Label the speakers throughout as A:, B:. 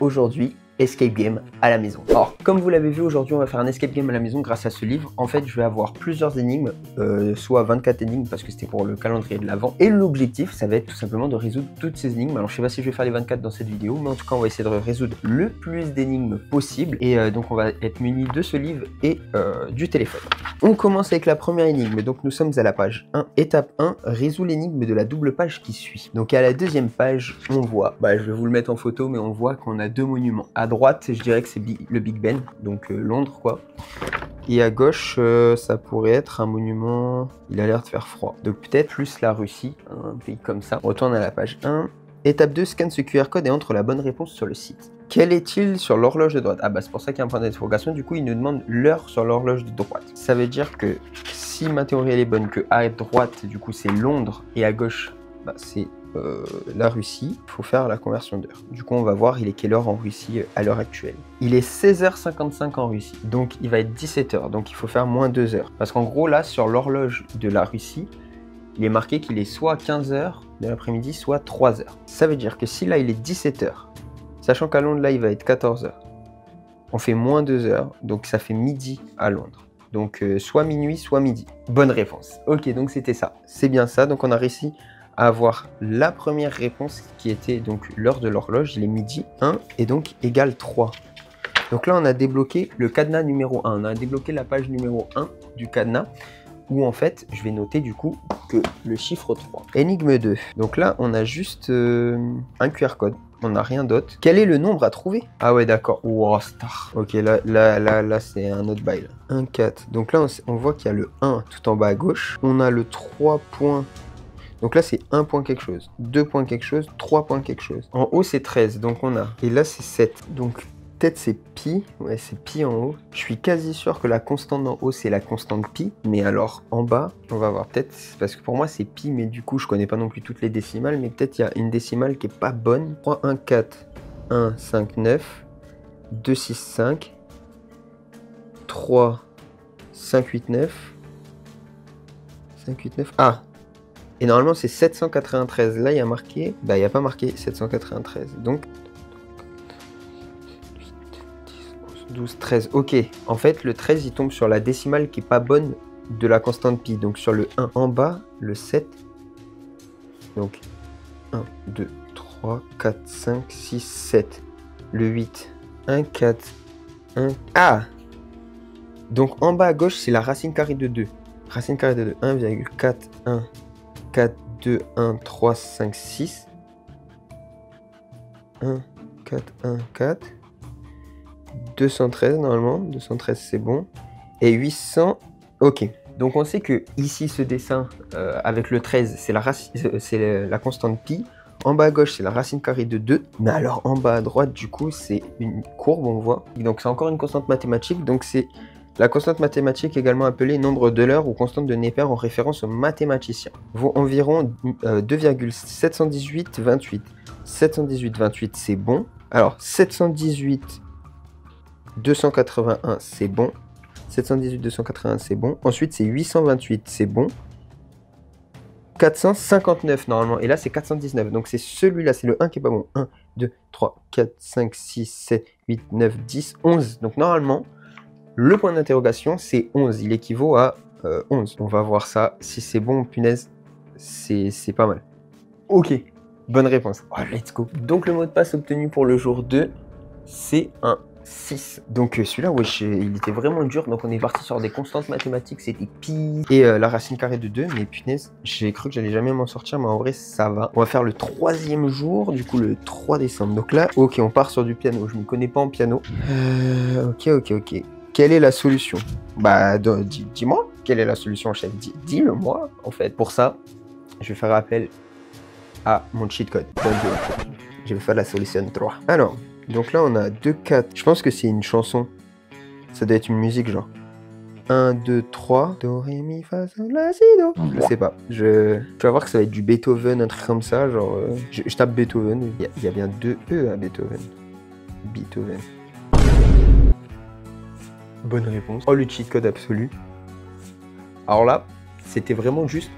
A: Aujourd'hui, escape game à la maison. Alors, comme vous l'avez vu, aujourd'hui, on va faire un escape game à la maison grâce à ce livre. En fait, je vais avoir plusieurs énigmes, soit 24 énigmes parce que c'était pour le calendrier de l'Avent. Et l'objectif, ça va être tout simplement de résoudre toutes ces énigmes. Alors, je sais pas si je vais faire les 24 dans cette vidéo, mais en tout cas, on va essayer de résoudre le plus d'énigmes possible. Et donc, on va être muni de ce livre et du téléphone. On commence avec la première énigme. Donc, nous sommes à la page 1. Étape 1, résout l'énigme de la double page qui suit. Donc, à la deuxième page, on voit, je vais vous le mettre en photo, mais on voit qu'on a deux monuments. À droite, je dirais que c'est le Big Ben, donc Londres, quoi. Et à gauche, ça pourrait être un monument, il a l'air de faire froid. Donc peut-être plus la Russie, un pays comme ça. On retourne à la page 1. Étape 2, scanne ce QR code et entre la bonne réponse sur le site. Quel est-il sur l'horloge de droite? Ah c'est pour ça qu'il y a un point d'interrogation. Du coup, il nous demande l'heure sur l'horloge de droite. Ça veut dire que si ma théorie elle est bonne, que à droite, du coup, c'est Londres et à gauche, c'est la Russie, il faut faire la conversion d'heure. Du coup, on va voir, il est quelle heure en Russie à l'heure actuelle. Il est 16h55 en Russie, donc il va être 17h, donc il faut faire moins 2 heures. Parce qu'en gros, là, sur l'horloge de la Russie, il est marqué qu'il est soit 15h de l'après-midi, soit 3h. Ça veut dire que si là, il est 17h, sachant qu'à Londres, là, il va être 14h, on fait moins 2 heures, donc ça fait midi à Londres. Donc, soit minuit, soit midi. Bonne réponse. Ok, donc c'était ça. C'est bien ça, donc on a réussi à avoir la première réponse qui était donc l'heure de l'horloge, il est midi 1 et donc égale 3. Donc là on a débloqué le cadenas numéro 1, on a débloqué la page numéro 1 du cadenas où en fait je vais noter du coup que le chiffre 3. Énigme 2, donc là on a juste un QR code, on n'a rien d'autre. Quel est le nombre à trouver? Ah ouais d'accord, wow, star. Ok là c'est un autre bail. 1, 4, donc là on voit qu'il y a le 1 tout en bas à gauche, on a le 3 points. Donc là, c'est 1 point quelque chose, 2 points quelque chose, 3 points quelque chose. En haut, c'est 13, donc on a. Et là, c'est 7. Donc, peut-être c'est pi. Ouais, c'est pi en haut. Je suis quasi sûr que la constante en haut, c'est la constante pi. Mais alors, en bas, on va voir peut-être. Parce que pour moi, c'est pi, mais du coup, je connais pas non plus toutes les décimales. Mais peut-être il y a une décimale qui est pas bonne. 3, 1, 4, 1, 5, 9, 2, 6, 5, 3, 5, 8, 9, 5, 8, 9. Ah! Et normalement, c'est 793. Là, il y a marqué... il n'y a pas marqué 793. Donc, 12, 13. Ok. En fait, le 13, il tombe sur la décimale qui n'est pas bonne de la constante pi. Donc, sur le 1. En bas, le 7. Donc, 1, 2, 3, 4, 5, 6, 7. Le 8. 1, 4, 1... Ah! Donc, en bas à gauche, c'est la racine carrée de 2. Racine carrée de 2. 1,4, 1... 4, 2, 1, 3, 5, 6. 1, 4, 1, 4. 213 normalement. 213 c'est bon. Et 800. Ok. Donc on sait que ici ce dessin avec le 13 c'est la constante pi. En bas à gauche c'est la racine carrée de 2. Mais alors en bas à droite du coup c'est une courbe on voit. Donc c'est encore une constante mathématique. Donc c'est la constante mathématique, également appelée nombre d'Euler ou constante de Neper en référence aux mathématiciens, vaut environ 2,71828. 718,28 c'est bon. Alors 718,281 c'est bon. 718,281 c'est bon. Ensuite c'est 828 c'est bon. 459 normalement. Et là c'est 419. Donc c'est celui-là, c'est le 1 qui est pas bon. 1, 2, 3, 4, 5, 6, 7, 8, 9, 10, 11. Donc normalement... le point d'interrogation, c'est 11. Il équivaut à 11. On va voir ça. Si c'est bon, punaise, c'est pas mal. Ok, bonne réponse. Oh, let's go. Donc, le mot de passe obtenu pour le jour 2, c'est un 6. Donc, celui-là, wesh, il était vraiment dur. Donc, on est parti sur des constantes mathématiques. C'était pi et la racine carrée de 2. Mais punaise, j'ai cru que j'allais jamais m'en sortir. Mais en vrai, ça va. On va faire le 3e jour, du coup, le 3 décembre. Donc là, ok, on part sur du piano. Je ne m'y connais pas en piano. Ok. Quelle est la solution? Dis-moi, quelle est la solution, chef? Dis-le-moi, en fait. Pour ça, je vais faire appel à mon cheat code. Je vais faire la solution 3. Alors, donc là, on a 2, 4. Je pense que c'est une chanson. Ça doit être une musique, genre. 1, 2, 3. Do, ré, mi, fa, sol, la, si, do. Je sais pas. Tu vas voir que ça va être du Beethoven, un truc comme ça. Genre, je tape Beethoven. Il y a bien 2 E à Beethoven. Beethoven. Bonne réponse. Oh, le cheat code absolu. Alors là, c'était vraiment juste...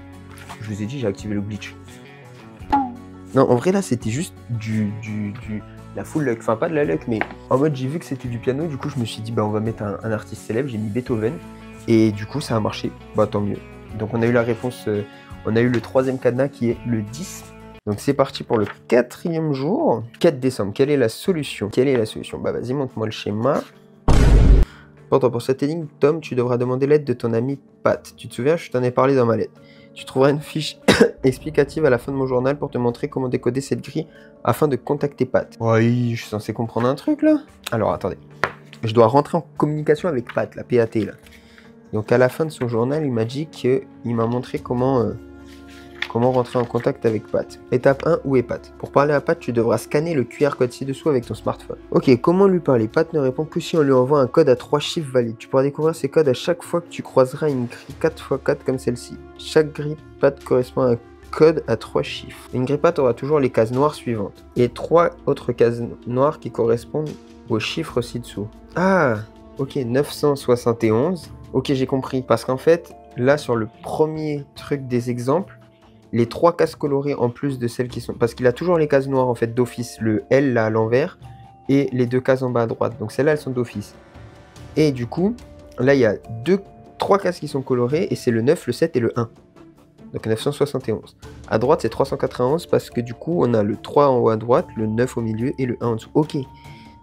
A: Je vous ai dit, j'ai activé le glitch. Non, en vrai, là, c'était juste la full luck. Enfin, pas de la luck, mais en mode, j'ai vu que c'était du piano. Du coup, je me suis dit, bah, on va mettre un artiste célèbre. J'ai mis Beethoven. Et du coup, ça a marché. Bah, tant mieux. Donc, on a eu la réponse. On a eu le 3e cadenas qui est le 10. Donc, c'est parti pour le 4e jour. 4 décembre. Quelle est la solution? Quelle est la solution? Bah, vas-y, montre-moi le schéma. Pourtant, pour cette énigme, Tom, tu devras demander l'aide de ton ami Pat. Tu te souviens, je t'en ai parlé dans ma lettre. Tu trouveras une fiche explicative à la fin de mon journal pour te montrer comment décoder cette grille afin de contacter Pat. Oui, je suis censé comprendre un truc là. Alors attendez, je dois rentrer en communication avec Pat, la PAT là. Donc à la fin de son journal, il m'a dit qu'il m'a montré comment rentrer en contact avec Pat. Étape 1, où est Pat? Pour parler à Pat, tu devras scanner le QR code ci-dessous avec ton smartphone. Ok, comment lui parler? Pat ne répond que si on lui envoie un code à 3 chiffres valides. Tu pourras découvrir ces codes à chaque fois que tu croiseras une grille 4x4 comme celle-ci. Chaque grille Pat correspond à un code à 3 chiffres. Une grille Pat aura toujours les cases noires suivantes et 3 autres cases noires qui correspondent aux chiffres ci-dessous. Ah, ok, 971. Ok, j'ai compris. Parce qu'en fait, là, sur le premier truc des exemples, les 3 cases colorées en plus de celles qui sont... Parce qu'il a toujours les cases noires en fait d'office, le L là à l'envers, et les 2 cases en bas à droite. Donc celles-là, elles sont d'office. Et du coup, là, il y a 3 cases qui sont colorées, et c'est le 9, le 7 et le 1. Donc 971. À droite, c'est 391, parce que du coup, on a le 3 en haut à droite, le 9 au milieu, et le 1 en dessous. Ok,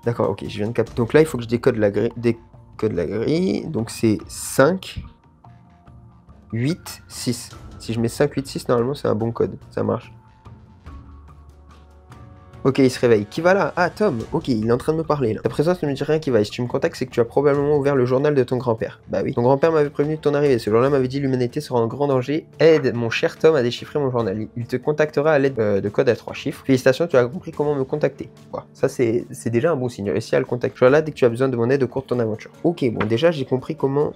A: d'accord, ok, je viens de capter. Donc là, il faut que je décode la grille. Donc c'est 5, 8, 6. Si je mets 5, 8, 6, normalement c'est un bon code, ça marche. Ok, il se réveille. Qui va là? Ah, Tom. Ok, il est en train de me parler là. Ta présence ne me dit rien qui va. Et si tu me contactes, c'est que tu as probablement ouvert le journal de ton grand-père. Bah oui. Ton grand-père m'avait prévenu de ton arrivée. Ce jour-là m'avait dit l'humanité sera en grand danger. Aide mon cher Tom à déchiffrer mon journal. Il te contactera à l'aide de code à 3 chiffres. Félicitations, tu as compris comment me contacter. Voilà. Ça, c'est déjà un bon signe. Réussi à le contacter. Tu es là dès que tu as besoin de mon aide au cours de ton aventure. Ok, bon, déjà, j'ai compris comment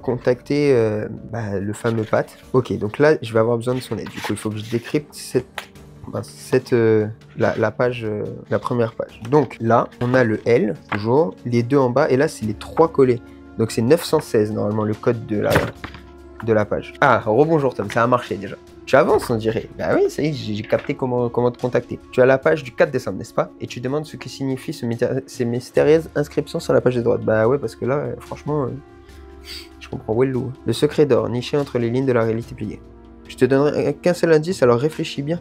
A: contacter le fameux Pat. Ok, donc là, je vais avoir besoin de son aide. Du coup, il faut que je décrypte la page, la première page. Donc là, on a le L, toujours, les 2 en bas, et là, c'est les 3 collés. Donc c'est 916, normalement, le code de la page. Ah, rebonjour Tom, ça a marché déjà. Tu avances, on dirait. Bah oui, ça y est, j'ai capté comment te contacter. Tu as la page du 4 décembre, n'est-ce pas? Et tu demandes ce que signifient ces mystérieuses inscriptions sur la page de droite. Bah ouais, parce que là, franchement... je comprends où est le loup. Le secret d'or, niché entre les lignes de la réalité pliée. Je te donnerai qu'un seul indice, alors réfléchis bien.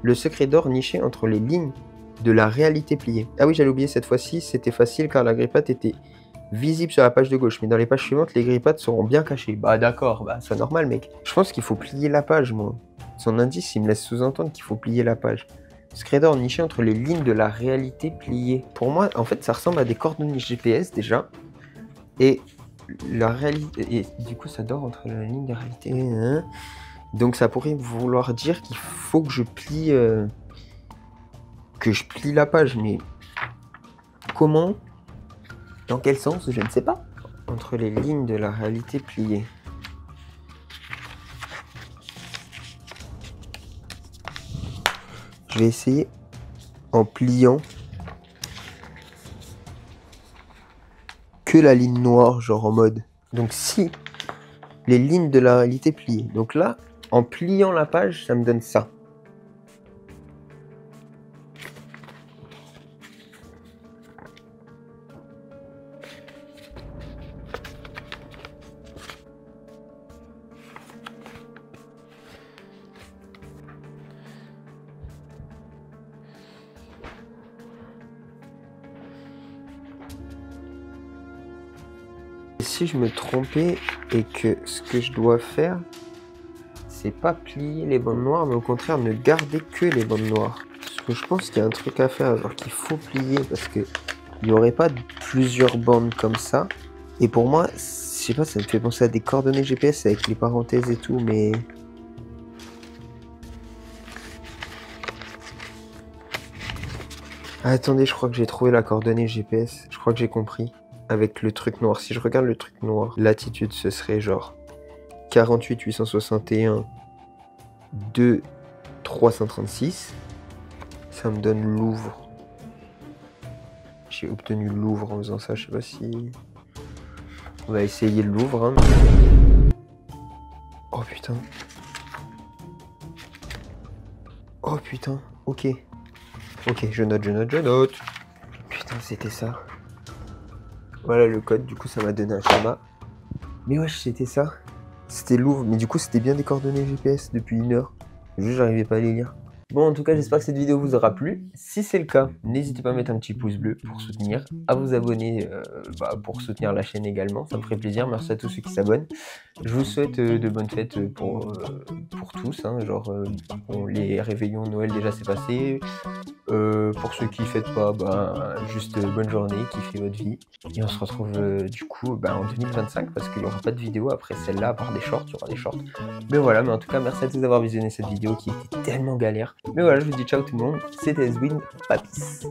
A: Le secret d'or niché entre les lignes de la réalité pliée. Ah oui, j'allais oublier cette fois-ci, c'était facile car la grille-patte était visible sur la page de gauche. Mais dans les pages suivantes, les grille-pattes seront bien cachées. Bah d'accord, bah c'est normal mec. Je pense qu'il faut plier la page, moi. Son indice, il me laisse sous-entendre qu'il faut plier la page. Secret d'or niché entre les lignes de la réalité pliée. Pour moi, en fait, ça ressemble à des coordonnées GPS déjà. Et... la réalité, et du coup ça dort entre la ligne de réalité, hein. Donc ça pourrait vouloir dire qu'il faut que je plie la page, mais comment, dans quel sens, je ne sais pas. Entre les lignes de la réalité pliée. Je vais essayer en pliant que la ligne noire, genre en mode. Donc si les lignes de la réalité pliées. Donc là, en pliant la page, ça me donne ça. Si je me trompais et que ce que je dois faire, c'est pas plier les bandes noires, mais au contraire ne garder que les bandes noires. Parce que je pense qu'il y a un truc à faire, genre qu'il faut plier parce que il n'y aurait pas plusieurs bandes comme ça. Et pour moi, je sais pas, ça me fait penser à des coordonnées GPS avec les parenthèses et tout, mais... Ah, attendez, je crois que j'ai trouvé la coordonnée GPS. Je crois que j'ai compris. Avec le truc noir. Si je regarde le truc noir, latitude, ce serait genre 48 861 2 336. Ça me donne Louvre. J'ai obtenu Louvre en faisant ça. Je sais pas si... On va essayer le Louvre. Hein. Oh putain. Oh putain. Ok. Ok, je note. Putain, c'était ça. Voilà le code, du coup ça m'a donné un schéma. Mais wesh, c'était ça. C'était Louvre, mais du coup c'était bien des coordonnées GPS depuis 1 heure. Juste j'arrivais pas à les lire. Bon, en tout cas, j'espère que cette vidéo vous aura plu. Si c'est le cas, n'hésitez pas à mettre un petit pouce bleu pour soutenir, à vous abonner pour soutenir la chaîne également, ça me ferait plaisir. Merci à tous ceux qui s'abonnent. Je vous souhaite de bonnes fêtes pour tous, hein, bon, les réveillons Noël déjà c'est passé. Pour ceux qui ne fêtent pas, juste bonne journée, kiffez votre vie. Et on se retrouve du coup en 2025 parce qu'il n'y aura pas de vidéo après celle-là, à part des shorts, il y aura des shorts. Mais voilà, mais en tout cas, merci à tous d'avoir visionné cette vidéo qui était tellement galère. Mais voilà, je vous dis ciao tout le monde, c'était Ezwin, papis.